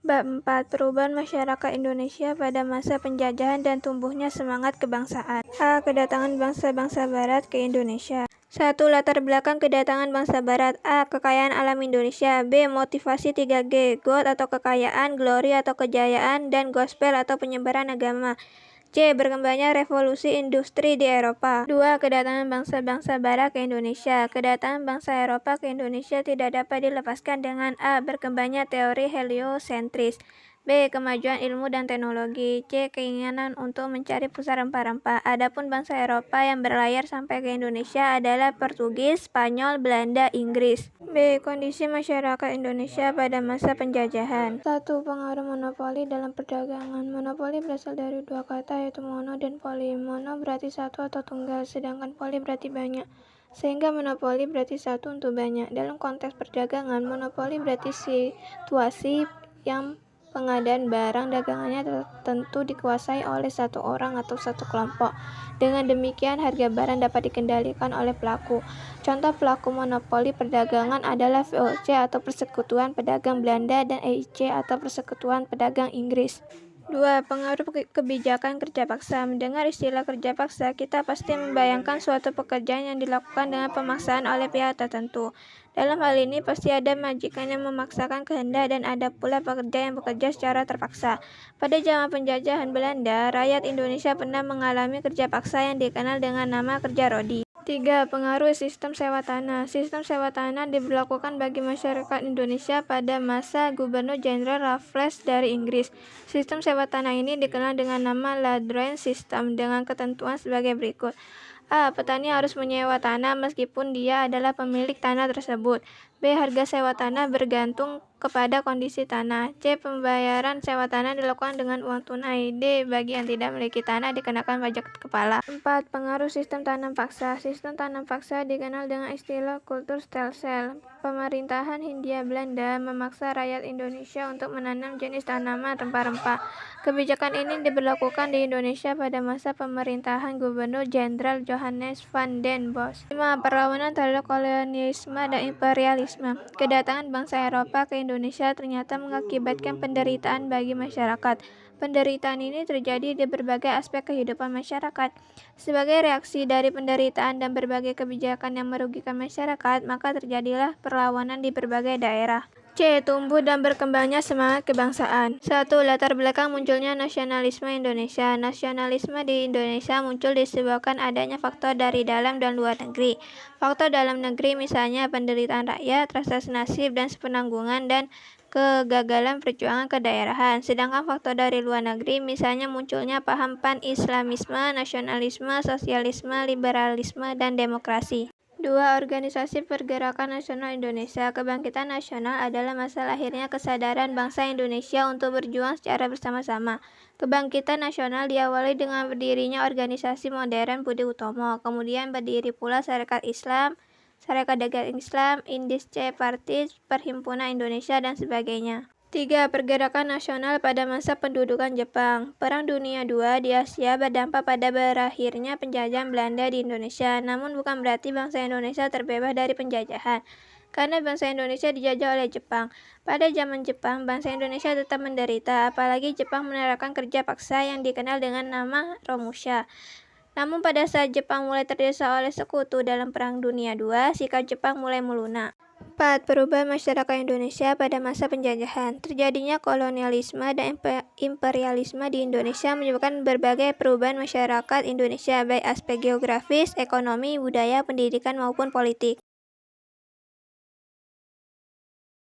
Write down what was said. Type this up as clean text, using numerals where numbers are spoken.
Bab 4. Perubahan masyarakat Indonesia pada masa penjajahan dan tumbuhnya semangat kebangsaan. A. Kedatangan bangsa-bangsa Barat ke Indonesia. 1. Latar belakang kedatangan bangsa Barat. A. Kekayaan alam Indonesia. B. Motivasi 3G. God atau kekayaan, glory atau kejayaan, dan gospel atau penyebaran agama. C. Berkembangnya revolusi industri di Eropa. 2. Kedatangan bangsa-bangsa Barat ke Indonesia. Kedatangan bangsa Eropa ke Indonesia tidak dapat dilepaskan dengan A. Berkembangnya teori heliosentris. B. Kemajuan ilmu dan teknologi. C. Keinginan untuk mencari pusat rempah-rempah. Adapun bangsa Eropa yang berlayar sampai ke Indonesia adalah Portugis, Spanyol, Belanda, Inggris. B. Kondisi masyarakat Indonesia pada masa penjajahan. 1. Pengaruh monopoli dalam perdagangan. Monopoli berasal dari dua kata, yaitu mono dan poli. Mono berarti satu atau tunggal, sedangkan poli berarti banyak. Sehingga monopoli berarti satu untuk banyak. Dalam konteks perdagangan, monopoli berarti situasi yang pengadaan barang dagangannya tentu dikuasai oleh satu orang atau satu kelompok. Dengan demikian, harga barang dapat dikendalikan oleh pelaku. Contoh pelaku monopoli perdagangan adalah VOC atau Persekutuan Pedagang Belanda dan EIC atau Persekutuan Pedagang Inggris. 2. Pengaruh kebijakan kerja paksa. Mendengar istilah kerja paksa, kita pasti membayangkan suatu pekerjaan yang dilakukan dengan pemaksaan oleh pihak tertentu. Dalam hal ini pasti ada majikan yang memaksakan kehendak dan ada pula pekerja yang bekerja secara terpaksa. Pada zaman penjajahan Belanda, rakyat Indonesia pernah mengalami kerja paksa yang dikenal dengan nama kerja rodi. 3. Pengaruh sistem sewa tanah. Sistem sewa tanah diberlakukan bagi masyarakat Indonesia pada masa Gubernur Jenderal Raffles dari Inggris. Sistem sewa tanah ini dikenal dengan nama Landgrant System dengan ketentuan sebagai berikut. A. Petani harus menyewa tanah meskipun dia adalah pemilik tanah tersebut. B. Harga sewa tanah bergantung kepada kondisi tanah. C. Pembayaran sewa tanah dilakukan dengan uang tunai. D. Bagi yang tidak memiliki tanah dikenakan pajak kepala. 4. Pengaruh sistem tanam paksa. Sistem tanam paksa dikenal dengan istilah kultur stelsel. Pemerintahan Hindia Belanda memaksa rakyat Indonesia untuk menanam jenis tanaman rempah-rempah. Kebijakan ini diberlakukan di Indonesia pada masa pemerintahan Gubernur Jenderal Johannes van den Bosch. 5. Perlawanan terhadap kolonialisme dan imperialisme. Kedatangan bangsa Eropa ke Indonesia ternyata mengakibatkan penderitaan bagi masyarakat. Penderitaan ini terjadi di berbagai aspek kehidupan masyarakat. Sebagai reaksi dari penderitaan dan berbagai kebijakan yang merugikan masyarakat, maka terjadilah perlawanan di berbagai daerah. C. Tumbuh dan berkembangnya semangat kebangsaan. 1. Latar belakang munculnya nasionalisme Indonesia. Nasionalisme di Indonesia muncul disebabkan adanya faktor dari dalam dan luar negeri. Faktor dalam negeri misalnya penderitaan rakyat, rasa senasib dan sepenanggungan, dan kegagalan perjuangan kedaerahan. Sedangkan faktor dari luar negeri misalnya munculnya paham pan-islamisme, nasionalisme, sosialisme, liberalisme, dan demokrasi. 2. Organisasi Pergerakan Nasional Indonesia. Kebangkitan nasional adalah masa lahirnya kesadaran bangsa Indonesia untuk berjuang secara bersama-sama. Kebangkitan nasional diawali dengan berdirinya organisasi modern Budi Utomo, kemudian berdiri pula Sarekat Islam, Sarekat Dagang Islam, Indische Partis, Perhimpunan Indonesia, dan sebagainya. 3. Pergerakan nasional pada masa pendudukan Jepang. Perang Dunia II di Asia berdampak pada berakhirnya penjajahan Belanda di Indonesia. Namun bukan berarti bangsa Indonesia terbebas dari penjajahan, karena bangsa Indonesia dijajah oleh Jepang. Pada zaman Jepang, bangsa Indonesia tetap menderita, apalagi Jepang menerapkan kerja paksa yang dikenal dengan nama Romusha. Namun pada saat Jepang mulai terdesak oleh sekutu dalam Perang Dunia II, sikap Jepang mulai melunak. 4. Perubahan masyarakat Indonesia pada masa penjajahan. Terjadinya kolonialisme dan imperialisme di Indonesia menyebabkan berbagai perubahan masyarakat Indonesia, baik aspek geografis, ekonomi, budaya, pendidikan, maupun politik.